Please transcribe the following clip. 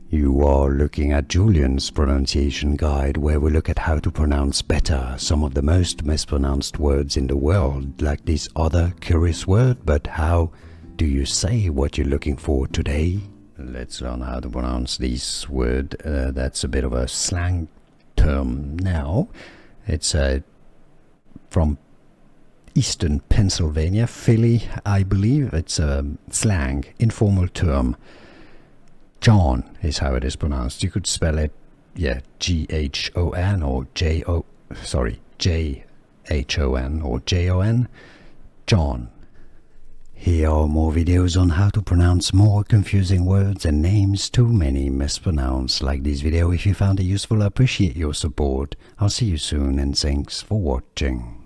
You are looking at Julian's pronunciation guide, where we look at how to pronounce better some of the most mispronounced words in the world, like this other curious word. But how do you say what you're looking for today? Let's learn how to pronounce this word. That's a bit of a slang term now. It's from Eastern Pennsylvania, Philly, I believe. It's a slang, informal term. Jawn is how it is pronounced. You could spell it, G-H-O-N or J-H-O-N or J-O-N. Jawn. Here are more videos on how to pronounce more confusing words and names too many mispronounced. Like this video if you found it useful. I appreciate your support. I'll see you soon and thanks for watching.